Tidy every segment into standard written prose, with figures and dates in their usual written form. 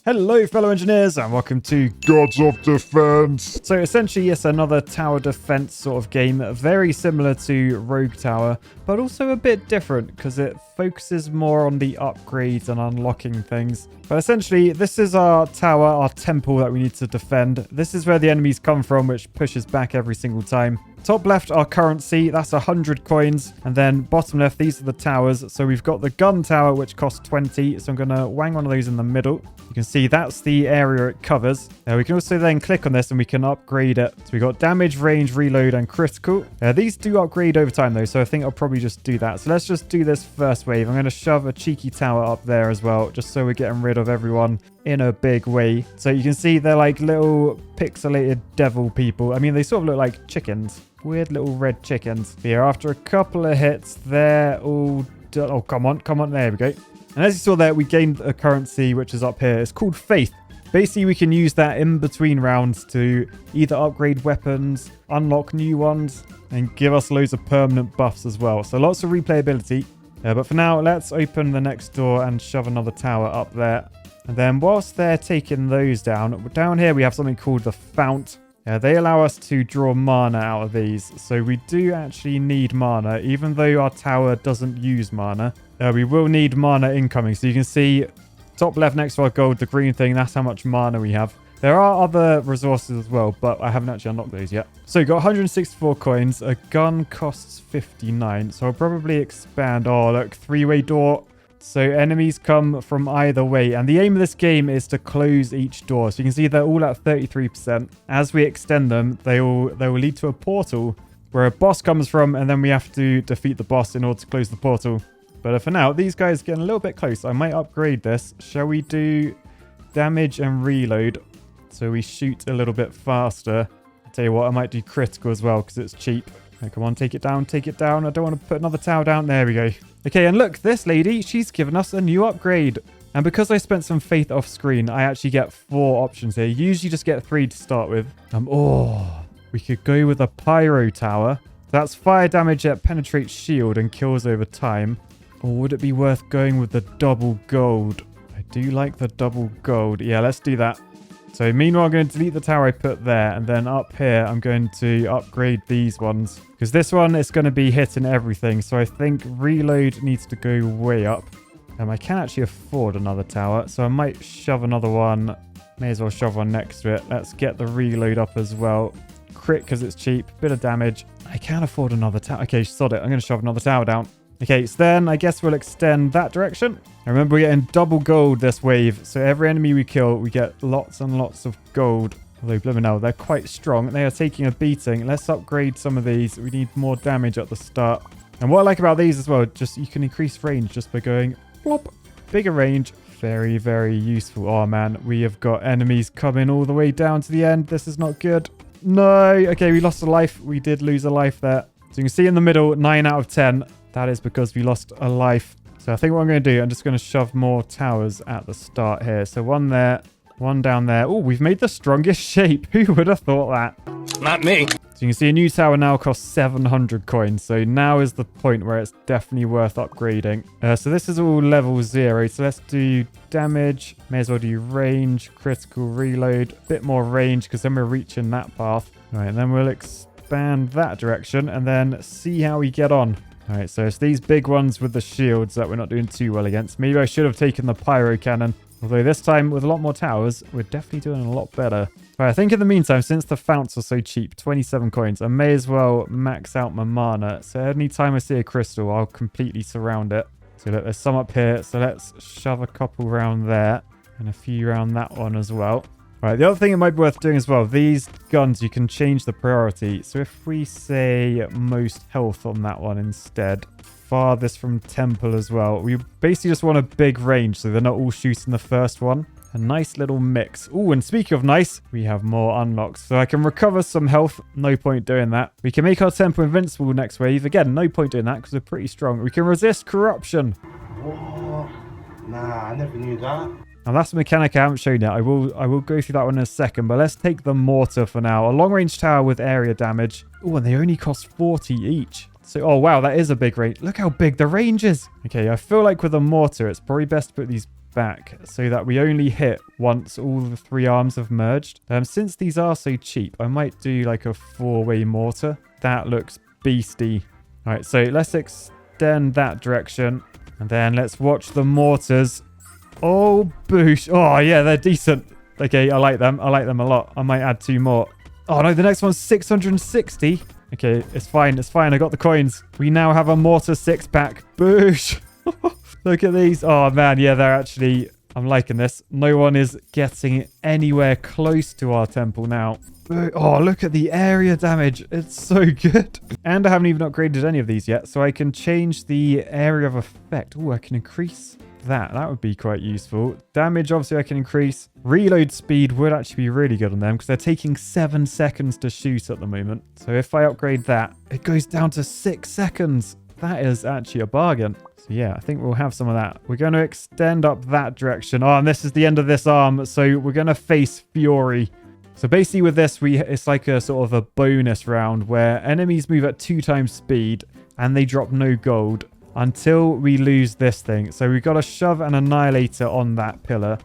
Hello fellow engineers and welcome to Gods of Defense. So essentially it's another tower defense sort of game, very similar to Rogue Tower, but also a bit different because it focuses more on the upgrades and unlocking things. But essentially this is our tower, our temple that we need to defend. This is where the enemies come from, which pushes back every single time. Top left, our currency, that's 100 coins. And then bottom left, these are the towers. So we've got the gun tower, which costs 20. So I'm going to wang one of those in the middle. You can see that's the area it covers. We can also then click on this and we can upgrade it. So we got damage, range, reload, and critical. These do upgrade over time though, so I think I'll probably just do that. So let's just do this first wave. I'm going to shove a cheeky tower up there as well, just so we're getting rid of everyone in a big way. So you can see they're like little pixelated devil people. I mean, they sort of look like chickens. Weird little red chickens. But yeah, after a couple of hits, they're all done. Oh, come on. There we go. And as you saw there, we gained a currency, which is up here. It's called Faith. Basically, we can use that in between rounds to either upgrade weapons, unlock new ones, and give us loads of permanent buffs as well. So lots of replayability. But for now, let's open the next door and shove another tower up there. And then whilst they're taking those down here we have something called the Fount. They allow us to draw mana out of these. So we do actually need mana, even though our tower doesn't use mana. We will need mana incoming. So you can see top left next to our gold, the green thing, that's how much mana we have. There are other resources as well, but I haven't actually unlocked those yet. So we got 164 coins. A gun costs 59. So I'll probably expand. Oh, look, three-way door. So enemies come from either way. And the aim of this game is to close each door. So you can see they're all at 33%. As we extend them, they will lead to a portal where a boss comes from. And then we have to defeat the boss in order to close the portal. But for now, these guys are getting a little bit close. I might upgrade this. Shall we do damage and reload so we shoot a little bit faster? I'll tell you what, I might do critical as well because it's cheap. Oh, come on, take it down. I don't want to put another tower down. There we go. Okay, and look, this lady, she's given us a new upgrade. And because I spent some faith off screen, I actually get 4 options here. You usually just get 3 to start with. We could go with a pyro tower. That's fire damage that penetrates shield and kills over time. Or would it be worth going with the double gold? I do like the double gold. Yeah, let's do that. So meanwhile, I'm going to delete the tower I put there. And then up here, I'm going to upgrade these ones. Because this one is going to be hitting everything. So I think reload needs to go way up. I can actually afford another tower. So I might shove another one. May as well shove one next to it. Let's get the reload up as well. Crit because it's cheap. Bit of damage. I can afford another tower. Okay, sod it. I'm going to shove another tower down. Okay, so then I guess we'll extend that direction. I remember we're getting double gold this wave. So every enemy we kill, we get lots and lots of gold. Although, blimey now, they're quite strong. They are taking a beating. Let's upgrade some of these. We need more damage at the start. And what I like about these as well, just you can increase range just by going plop. Bigger range. Very, very useful. Oh, man, we have got enemies coming all the way down to the end. This is not good. No. Okay, we lost a life. We did lose a life there. So you can see in the middle, 9 out of 10. That is because we lost a life. So I think what I'm going to do, I'm just going to shove more towers at the start here. So one there, one down there. Oh, we've made the strongest shape. Who would have thought that? Not me. So you can see a new tower now costs 700 coins. So now is the point where it's definitely worth upgrading. So this is all level 0. So let's do damage. May as well do range, critical, reload. A bit more range because then we're reaching that path. All right, and then we'll expand that direction and then see how we get on. All right, so it's these big ones with the shields that we're not doing too well against. Maybe I should have taken the pyro cannon. Although this time, with a lot more towers, we're definitely doing a lot better. All right, I think in the meantime, since the founts are so cheap, 27 coins, I may as well max out my mana. So anytime I see a crystal, I'll completely surround it. So look, there's some up here. So let's shove a couple around there and a few around that one as well. All right, the other thing it might be worth doing as well, these guns, you can change the priority. So if we say most health on that one instead, farthest from temple as well. We basically just want a big range so they're not all shooting the first one. A nice little mix. Oh, and speaking of nice, we have more unlocks. So I can recover some health. No point doing that. We can make our temple invincible next wave. Again, no point doing that because we're pretty strong. We can resist corruption. What? Nah, I never knew that. Now that's a mechanic I haven't shown yet. I will go through that one in a second, but let's take the mortar for now. A long-range tower with area damage. Oh, and they only cost 40 each. So, oh wow, that is a big range. Look how big the range is. Okay, I feel like with a mortar, it's probably best to put these back so that we only hit once all the 3 arms have merged. Since these are so cheap, I might do like a 4-way mortar. That looks beastie. All right, so let's extend that direction. And then let's watch the mortars. Oh, boosh. Oh, yeah, they're decent. Okay, I like them. I like them a lot. I might add 2 more. Oh, no, the next one's 660. Okay, it's fine. It's fine. I got the coins. We now have a mortar 6-pack. Boosh. Look at these. Oh, man. Yeah, they're actually... I'm liking this. No one is getting anywhere close to our temple now. Oh, look at the area damage. It's so good. And I haven't even upgraded any of these yet, so I can change the area of effect. Oh, I can increase that. That would be quite useful. Damage, obviously, I can increase. Reload speed would actually be really good on them because they're taking 7 seconds to shoot at the moment. So if I upgrade that, it goes down to 6 seconds. That is actually a bargain. So yeah, I think we'll have some of that. We're going to extend up that direction. Oh, and this is the end of this arm. So we're going to face Fury. So basically with this, it's like a sort of a bonus round where enemies move at 2 times speed and they drop no gold until we lose this thing. So we've got to shove an annihilator on that pillar.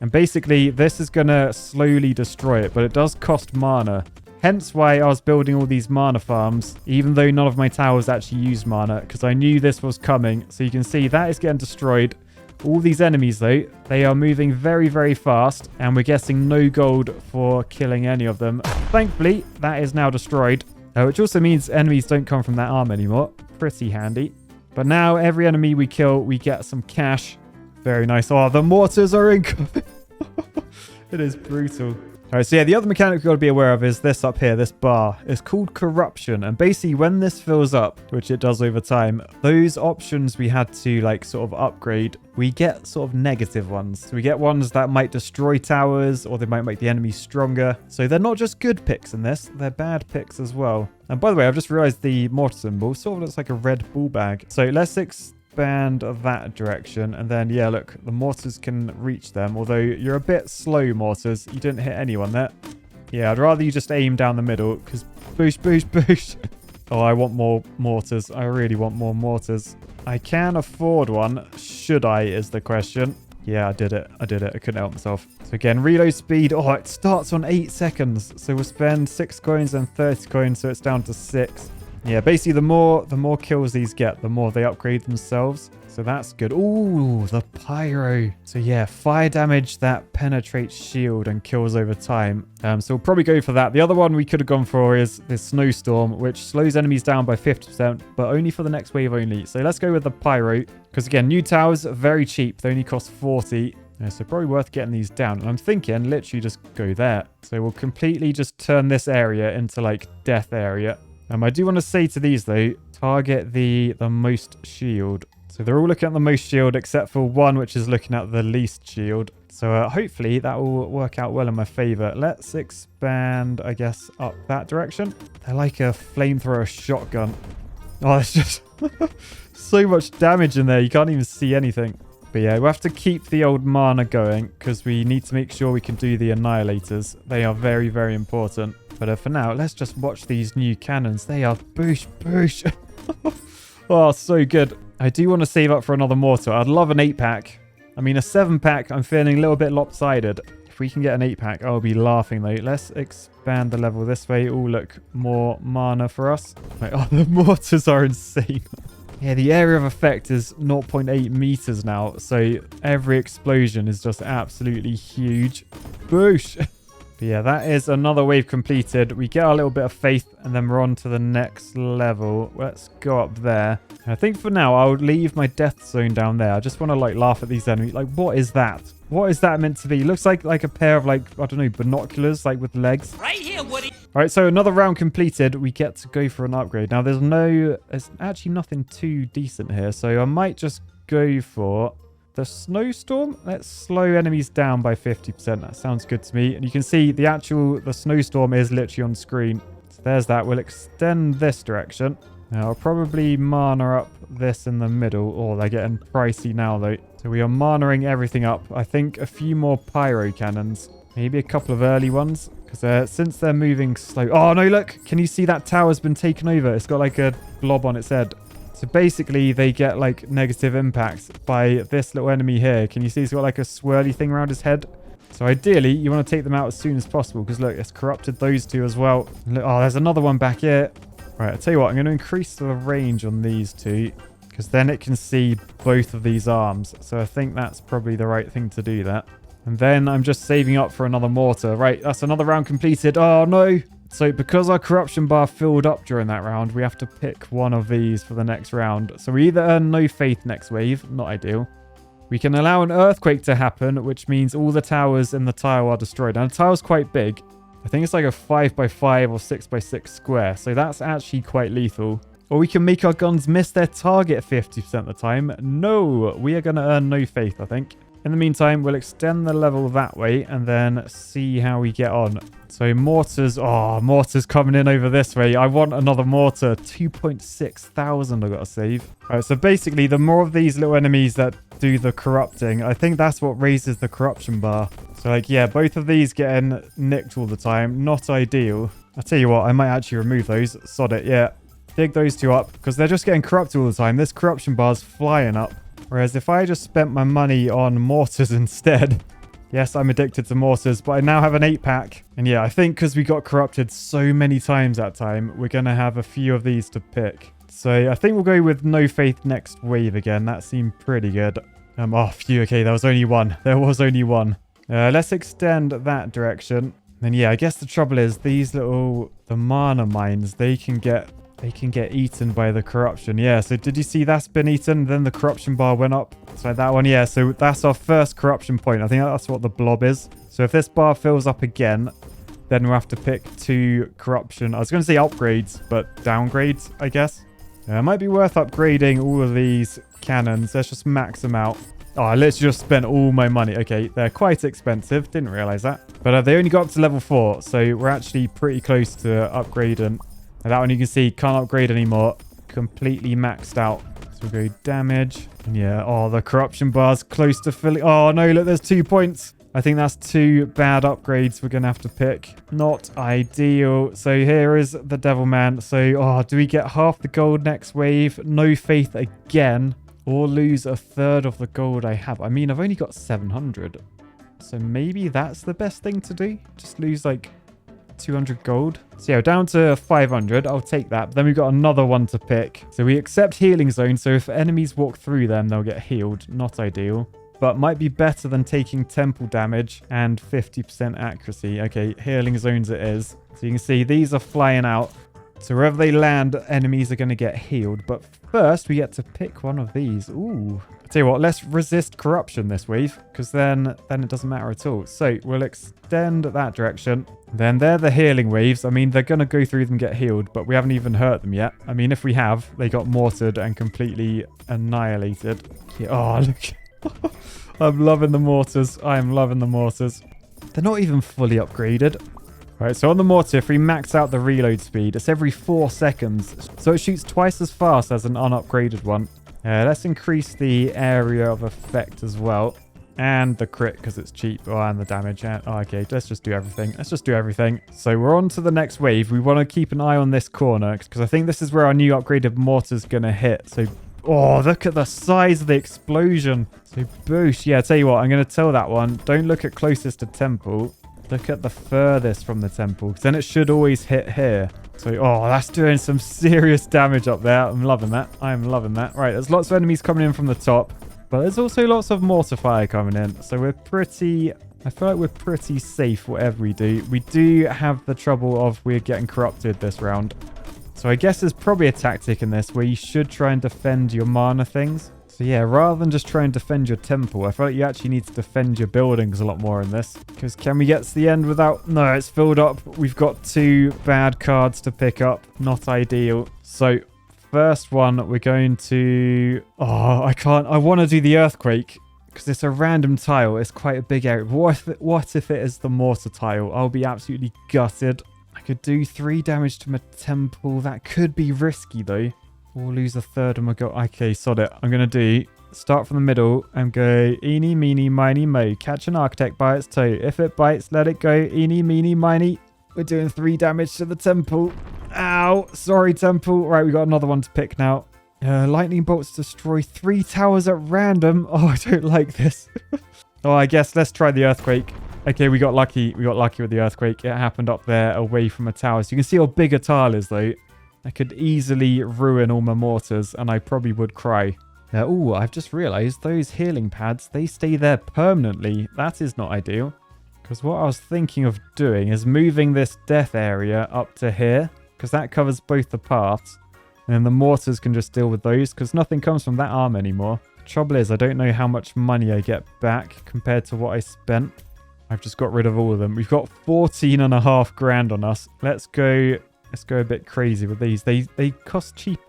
And basically this is going to slowly destroy it, but it does cost mana. Hence why I was building all these mana farms, even though none of my towers actually used mana, because I knew this was coming. So you can see that is getting destroyed. All these enemies, though, they are moving very, very fast, and we're getting no gold for killing any of them. Thankfully, that is now destroyed, which also means enemies don't come from that arm anymore. Pretty handy. But now, every enemy we kill, we get some cash. Very nice. Oh, the mortars are incoming. It is brutal. All right, so yeah, the other mechanic we've got to be aware of is this up here, this bar. It's called corruption. And basically when this fills up, which it does over time, those options we had to like sort of upgrade, we get sort of negative ones. So we get ones that might destroy towers or they might make the enemy stronger. So they're not just good picks in this, they're bad picks as well. And by the way, I've just realized the mortar symbol sort of looks like a red ball bag. So let's expand that direction, and then yeah, look, the mortars can reach them, although you're a bit slow, mortars. You didn't hit anyone there. Yeah, I'd rather you just aim down the middle, because boosh, boosh, boosh. Oh, I want more mortars. I really want more mortars. I can afford one. Should I is the question. Yeah, I did it. I couldn't help myself. So again, reload speed. Oh, it starts on 8 seconds. So we'll spend 6 coins and 30 coins, so it's down to 6. Yeah, basically the more kills these get, the more they upgrade themselves. So that's good. Ooh, the pyro. So yeah, fire damage that penetrates shield and kills over time. So we'll probably go for that. The other one we could have gone for is this snowstorm, which slows enemies down by 50%, but only for the next wave only. So let's go with the pyro. Because again, new towers are very cheap. They only cost 40. Yeah, so probably worth getting these down. And I'm thinking literally just go there. So we'll completely just turn this area into like death area. I do want to say to these, though, target the most shield. So they're all looking at the most shield, except for one, which is looking at the least shield. So hopefully that will work out well in my favor. Let's expand, I guess, up that direction. They're like a flamethrower shotgun. Oh, it's just so much damage in there. You can't even see anything. But yeah, we'll have to keep the old mana going because we need to make sure we can do the annihilators. They are very, very important. But for now, let's just watch these new cannons. They are boosh, boosh. Oh, so good. I do want to save up for another mortar. I'd love an 8-pack. I mean, a 7-pack, I'm feeling a little bit lopsided. If we can get an 8-pack, I'll be laughing, though. Let's expand the level this way. Oh, look, more mana for us. Wait, oh, the mortars are insane. Yeah, the area of effect is 0.8 meters now. So every explosion is just absolutely huge. Boosh. But yeah, that is another wave completed. We get our little bit of faith and then we're on to the next level. Let's go up there. I think for now, I'll leave my death zone down there. I just want to like laugh at these enemies. Like, what is that? What is that meant to be? It looks like a pair of like, I don't know, binoculars like with legs. Right here, Woody. All right, so another round completed. We get to go for an upgrade. Now, there's actually nothing too decent here. So I might just go for the snowstorm. Let's slow enemies down by 50%. That sounds good to me. And you can see the snowstorm is literally on screen. So there's that. We'll extend this direction. Now, I'll probably mana up this in the middle. Oh, they're getting pricey now, though. So we are manaing everything up. I think a few more pyro cannons. Maybe a couple of early ones. Because since they're moving slow... Oh, no, look. Can you see that tower's been taken over? It's got like a blob on its head. So basically, they get like negative impacts by this little enemy here. Can you see he's got like a swirly thing around his head? So ideally, you want to take them out as soon as possible because look, it's corrupted those two as well. Look, oh, there's another one back here. Right, I'll tell you what, I'm going to increase the range on these two because then it can see both of these arms. So I think that's probably the right thing to do that. And then I'm just saving up for another mortar. Right, that's another round completed. Oh, no. So because our corruption bar filled up during that round, we have to pick one of these for the next round. So we either earn no faith next wave, not ideal. We can allow an earthquake to happen, which means all the towers in the tile are destroyed. And the tile's quite big. I think it's like a 5x5 or 6x6 square. So that's actually quite lethal. Or we can make our guns miss their target 50% of the time. No, we are going to earn no faith, I think. In the meantime, we'll extend the level that way and then see how we get on. So mortars, oh, mortars coming in over this way. I want another mortar. 2,600 I've got to save. All right, so basically, the more of these little enemies that do the corrupting, I think that's what raises the corruption bar. So like, yeah, both of these getting nicked all the time. Not ideal. I'll tell you what, I might actually remove those. Sod it, yeah. Dig those two up because they're just getting corrupted all the time. This corruption bar's flying up. Whereas if I just spent my money on mortars instead... Yes, I'm addicted to mortars, but I now have an 8-pack. And yeah, I think because we got corrupted so many times that time, we're going to have a few of these to pick. So I think we'll go with no faith next wave again. That seemed pretty good. Oh, phew, okay, there was only one. There was only one. Let's extend that direction. And yeah, I guess the trouble is these little, the mana mines, they can get eaten by the corruption. Yeah, so did you see that's been eaten? Then the corruption bar went up. So that one, yeah. So that's our first corruption point. I think that's what the blob is. So if this bar fills up again, then we'll have to pick 2 corruption. I was going to say upgrades, but downgrades, I guess. It might be worth upgrading all of these cannons. Let's just max them out. Oh, I literally just spent all my money. Okay, they're quite expensive. Didn't realize that. But they only got up to level 4. So we're actually pretty close to upgrading. And that one you can see can't upgrade anymore. Completely maxed out. So we'll go damage. And yeah, oh, the corruption bar's close to filling. Oh no, look, there's 2 points. I think that's 2 bad upgrades we're going to have to pick. Not ideal. So here is the Devil Man. So, oh, do we get half the gold next wave? No faith again. Or lose a third of the gold I have. I mean, I've only got 700. So maybe that's the best thing to do. Just lose like 200 gold. So yeah, down to 500. I'll take that. But then we've got another one to pick. So we accept healing zone. So if enemies walk through them, they'll get healed. Not ideal. But might be better than taking temple damage and 50% accuracy. Okay, healing zones it is. So you can see these are flying out. So wherever they land, enemies are going to get healed. But first, we get to pick one of these. Ooh. I'll tell you what, let's resist corruption this wave. Because then it doesn't matter at all. So we'll extend that direction. Then they're the healing waves. I mean, they're going to go through them and get healed. But we haven't even hurt them yet. I mean, if we have, they got mortared and completely annihilated. Yeah, oh, look. I'm loving the mortars. I am loving the mortars. They're not even fully upgraded. Right, so on the mortar, if we max out the reload speed, it's every 4 seconds. So it shoots twice as fast as an unupgraded one. Let's increase the area of effect as well. And the crit, because it's cheap. Oh, and the damage. Oh, okay, let's just do everything. Let's just do everything. So we're on to the next wave. We want to keep an eye on this corner, because I think this is where our new upgraded mortar's going to hit. So, oh, look at the size of the explosion. So boosh. Yeah, I'll tell you what, I'm going to tell that one. Don't look at closest to temple. Look at the furthest from the temple, because then it should always hit here. So, oh, that's doing some serious damage up there. I'm loving that. I'm loving that. Right, there's lots of enemies coming in from the top, but there's also lots of mortar fire coming in. So we're pretty... I feel like we're pretty safe whatever we do. We do have the trouble of we're getting corrupted this round. So I guess there's probably a tactic in this where you should try and defend your mana things. So yeah, rather than just try and defend your temple, I feel like you actually need to defend your buildings a lot more in this. Because can we get to the end without... No, it's filled up. We've got 2 bad cards to pick up. Not ideal. So first one, we're going to... Oh, I can't... I want to do the earthquake. Because it's a random tile. It's quite a big area. What if it is the mortar tile? I'll be absolutely gutted. I could do 3 damage to my temple. That could be risky though. We'll lose a third of my gold. Okay, sod it. I'm going to do... Start from the middle and go eeny, meeny, miny, mo. Catch an architect by its toe. If it bites, let it go. Eeny, meeny, miny. We're doing 3 damage to the temple. Ow. Sorry, temple. Right, we got another one to pick now. Lightning bolts destroy 3 towers at random. Oh, I don't like this. Oh, I guess let's try the earthquake. Okay, we got lucky. We got lucky with the earthquake. It happened up there away from a tower. So you can see how big a tile is, though. I could easily ruin all my mortars, and I probably would cry. Oh, I've just realized those healing pads, they stay there permanently. That is not ideal. Because what I was thinking of doing is moving this death area up to here. Because that covers both the paths. And then the mortars can just deal with those. Because nothing comes from that arm anymore. Trouble is, I don't know how much money I get back compared to what I spent. I've just got rid of all of them. We've got 14.5 grand on us. Let's go a bit crazy with these. They cost cheap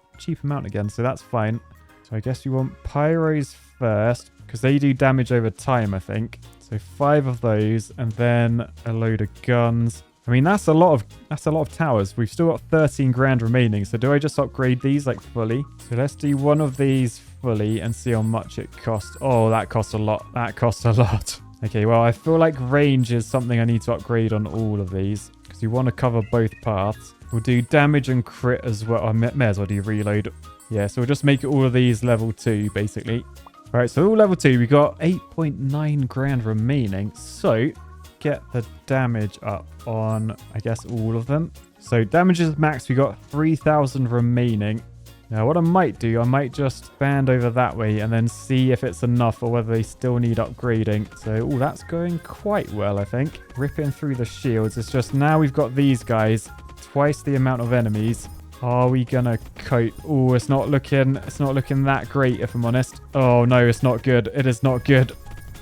amount again, so that's fine. So I guess you want pyros first, because they do damage over time, I think. So 5 of those, and then a load of guns. I mean, that's a lot of towers. We've still got 13 grand remaining. So do I just upgrade these like fully? So let's do one of these fully and see how much it costs. Oh, that costs a lot. That costs a lot. Okay, well, I feel like range is something I need to upgrade on all of these, because you want to cover both paths. We'll do damage and crit as well. I may as well do reload. Yeah, so we'll just make all of these level 2, basically. All right, so all level 2. We got 8.9 grand remaining. So get the damage up on, I guess, all of them. So damage is max. We got 3,000 remaining. Now, what I might do, I might just band over that way and then see if it's enough or whether they still need upgrading. So, oh, that's going quite well, I think. Ripping through the shields. It's just now we've got these guys. Twice the amount of enemies. Are we gonna cope? Oh, it's not looking that great, if I'm honest. Oh, no, it's not good. It is not good.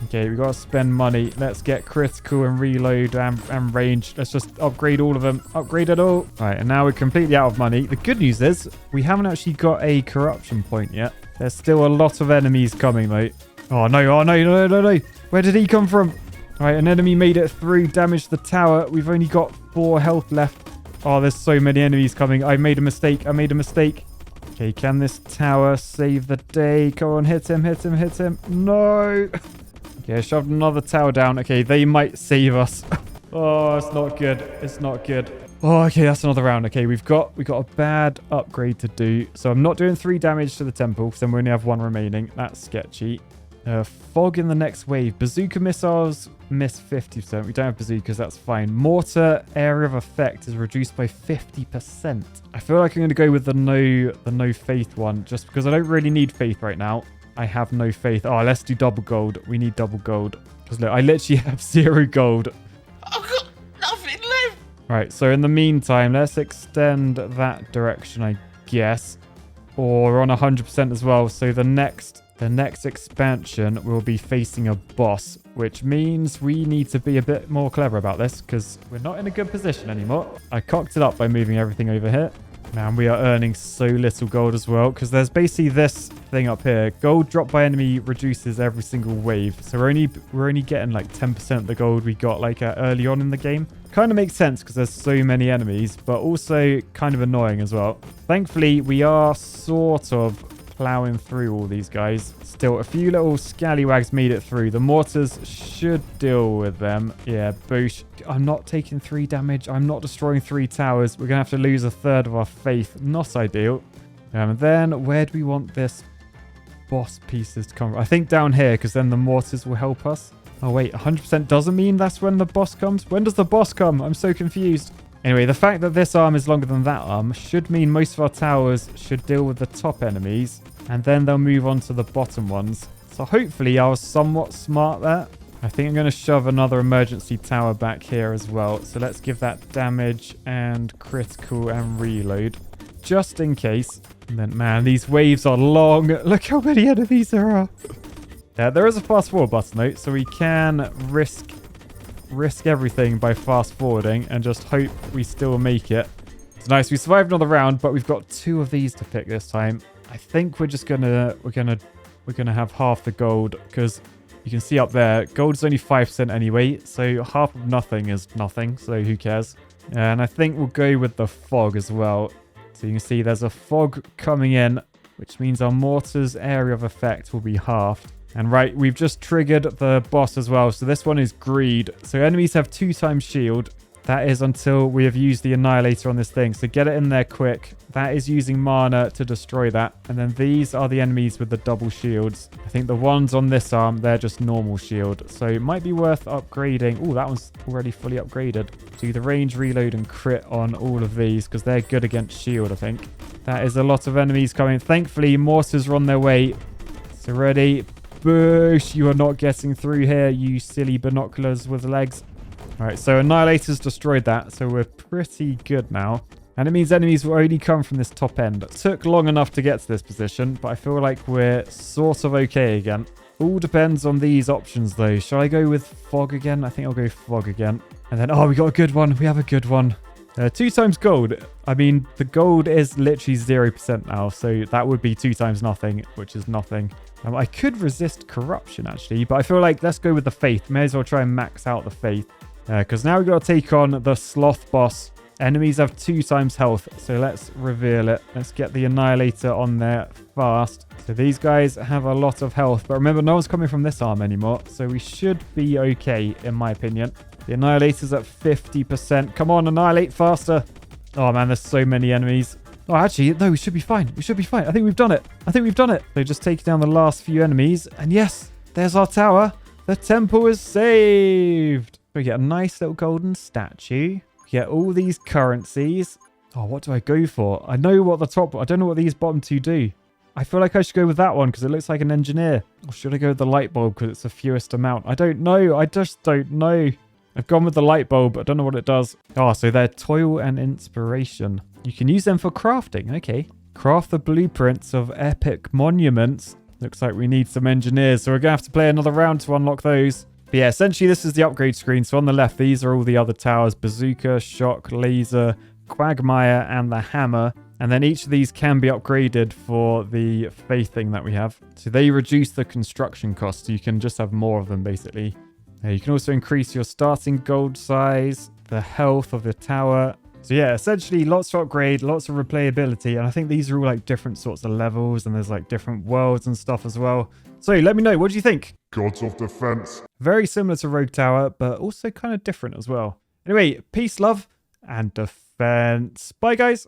Okay, we got to spend money. Let's get critical and reload and range. Let's just upgrade all of them. Upgrade it all. All right, and now we're completely out of money. The good news is we haven't actually got a corruption point yet. There's still a lot of enemies coming, though. Oh, no. Oh, no. Where did he come from? All right, an enemy made it through, damaged the tower. We've only got 4 health left. Oh, there's so many enemies coming. I made a mistake. Okay, can this tower save the day? Come on, hit him. No. Okay, I shoved another tower down. Okay, they might save us. Oh, it's not good. Oh, okay, that's another round. Okay, we got a bad upgrade to do. So I'm not doing 3 damage to the temple, because then we only have 1 remaining. That's sketchy. Fog in the next wave. Bazooka missiles miss 50%. We don't have bazookas, that's fine. Mortar area of effect is reduced by 50%. I feel like I'm going to go with the no faith one, just because I don't really need faith right now. I have no faith. Oh, let's do double gold. We need double gold. Because look, I literally have 0 gold. I've got nothing left. Right, so in the meantime, let's extend that direction, I guess. Or on 100% as well. So the next expansion will be facing a boss, which means we need to be a bit more clever about this, because we're not in a good position anymore. I cocked it up by moving everything over here. Man, we are earning so little gold as well, because there's basically this thing up here. Gold dropped by enemy reduces every single wave. So we're only getting like 10% of the gold we got like early on in the game. Kind of makes sense because there's so many enemies, but also kind of annoying as well. Thankfully, we are sort of plowing through all these guys. Still, a few little scallywags made it through. The mortars should deal with them. Yeah, boosh. I'm not taking 3 damage. I'm not destroying 3 towers. We're going to have to lose a third of our faith. Not ideal. And then, where do we want this boss pieces to come from? I think down here, because then the mortars will help us. Oh, wait. 100% doesn't mean that's when the boss comes? When does the boss come? I'm so confused. Anyway, the fact that this arm is longer than that arm should mean most of our towers should deal with the top enemies, and then they'll move on to the bottom ones. So hopefully I was somewhat smart there. I think I'm going to shove another emergency tower back here as well. So let's give that damage and critical and reload, just in case. And then, man, these waves are long. Look how many enemies there are. There is a fast forward button though, so we can risk everything by fast forwarding and just hope we still make it. It's nice. We survived another round, but we've got 2 of these to pick this time. I think we're just gonna have half the gold, because you can see up there gold is only 5% anyway, so half of nothing is nothing, so who cares. And I think we'll go with the fog as well. So you can see there's a fog coming in, which means our mortar's area of effect will be halved. And right, we've just triggered the boss as well. So this one is greed. So enemies have 2 times shield. That is until we have used the Annihilator on this thing. So get it in there quick. That is using mana to destroy that. And then these are the enemies with the double shields. I think the ones on this arm, they're just normal shield. So it might be worth upgrading. Oh, that one's already fully upgraded. Do the range, reload, and crit on all of these because they're good against shield, I think. That is a lot of enemies coming. Thankfully, mortars are on their way. So ready. Boosh. You are not getting through here, you silly binoculars with legs. All right, so Annihilator's destroyed that, so we're pretty good now. And it means enemies will only come from this top end. It took long enough to get to this position, but I feel like we're sort of okay again. All depends on these options, though. Shall I go with Fog again? I think I'll go Fog again. And then, oh, we got a good one. We have a good one. 2 times gold. I mean, the gold is literally 0% now, so that would be 2 times nothing, which is nothing. I could resist corruption, actually, but I feel like let's go with the faith. May as well try and max out the faith. Because now we've got to take on the sloth boss. Enemies have 2 times health, so let's reveal it. Let's get the Annihilator on there fast. So these guys have a lot of health, but remember, no one's coming from this arm anymore, so we should be okay, in my opinion. The Annihilator's at 50%. Come on, Annihilate faster. Oh, man, there's so many enemies. Oh, actually, no, we should be fine. We should be fine. I think we've done it. I think we've done it. So just take down the last few enemies, and yes, there's our tower. The temple is saved. We get a nice little golden statue. We get all these currencies. Oh, what do I go for? I know what the top... I don't know what these bottom 2 do. I feel like I should go with that one because it looks like an engineer. Or should I go with the light bulb because it's the fewest amount? I don't know. I just don't know. I've gone with the light bulb. I don't know what it does. Oh, so they're toil and inspiration. You can use them for crafting. Okay. Craft the blueprints of epic monuments. Looks like we need some engineers. So we're going to have to play another round to unlock those. But yeah, essentially this is the upgrade screen. So on the left, these are all the other towers. Bazooka, Shock, Laser, Quagmire, and the Hammer. And then each of these can be upgraded for the faith thing that we have. So they reduce the construction cost. So you can just have more of them, basically. You can also increase your starting gold size, the health of the tower. So yeah, essentially lots to upgrade, lots of replayability. And I think these are all like different sorts of levels. And there's like different worlds and stuff as well. So let me know, what do you think? Gods of Defense. Very similar to Rogue Tower, but also kind of different as well. Anyway, peace, love, and defense. Bye, guys.